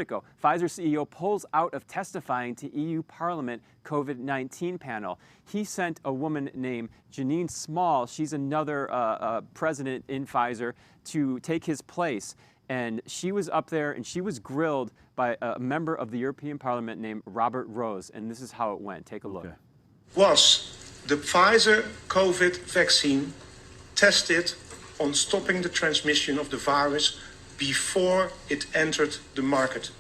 Politico. Pfizer CEO pulls out of testifying to EU Parliament COVID-19 panel. He sent a woman named Janine Small, she's another president in Pfizer, to take his place. And she was up there and she was grilled by a member of the European Parliament named Robert Rose. And this is how it went. Take a look. Okay. Was the Pfizer COVID vaccine tested on stopping the transmission of the virus before it entered the market?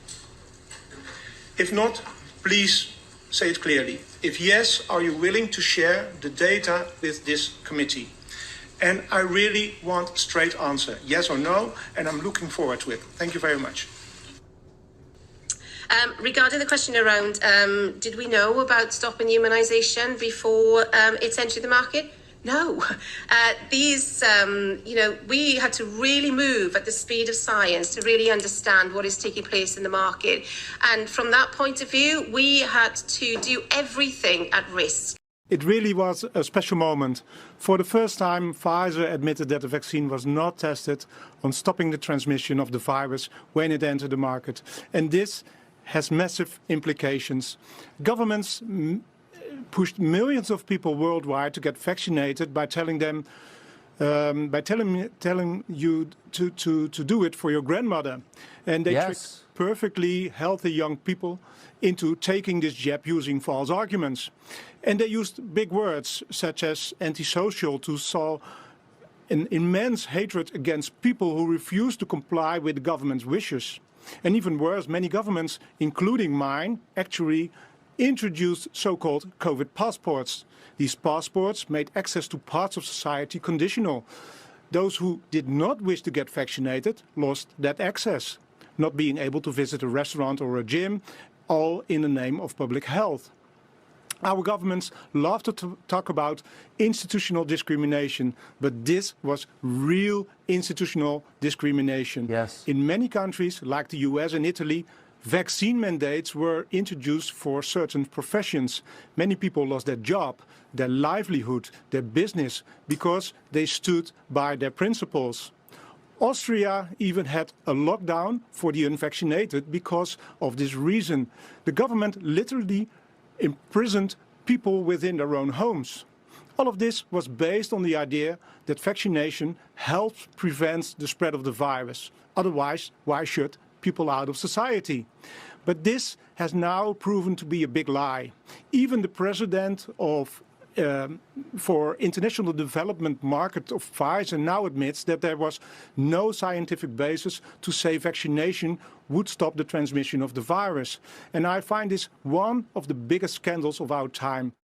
If not, please say it clearly. If yes, are you willing to share the data with this committee? And I really want a straight answer, yes or no, and I'm looking forward to it. Thank you very much. Regarding the question around, did we know about stopping immunisation before it's entered the market? No. We had to really move at the speed of science to really understand what is taking place in the market. And from that point of view, we had to do everything at risk. It really was a special moment. For the first time, Pfizer admitted that the vaccine was not tested on stopping the transmission of the virus when it entered the market. And this has massive implications. Governments pushed millions of people worldwide to get vaccinated by telling them, telling you to do it for your grandmother. And they tricked perfectly healthy young people into taking this jab using false arguments. And they used big words such as antisocial to sow an immense hatred against people who refuse to comply with the government's wishes. And even worse, many governments, including mine, actually introduced so-called COVID passports. These passports made access to parts of society conditional. Those who did not wish to get vaccinated lost that access, not being able to visit a restaurant or a gym, all in the name of public health. Our governments love to talk about institutional discrimination, but this was real institutional discrimination. Yes. In many countries, like the US and Italy, vaccine mandates were introduced for certain professions. Many people lost their job, their livelihood, their business, because they stood by their principles. Austria even had a lockdown for the unvaccinated because of this reason. The government literally imprisoned people within their own homes. All of this was based on the idea that vaccination helps prevent the spread of the virus. Otherwise, why should people out of society? But this has now proven to be a big lie. Even the president of for international development market of Pfizer now admits that there was no scientific basis to say vaccination would stop the transmission of the virus. And I find this one of the biggest scandals of our time.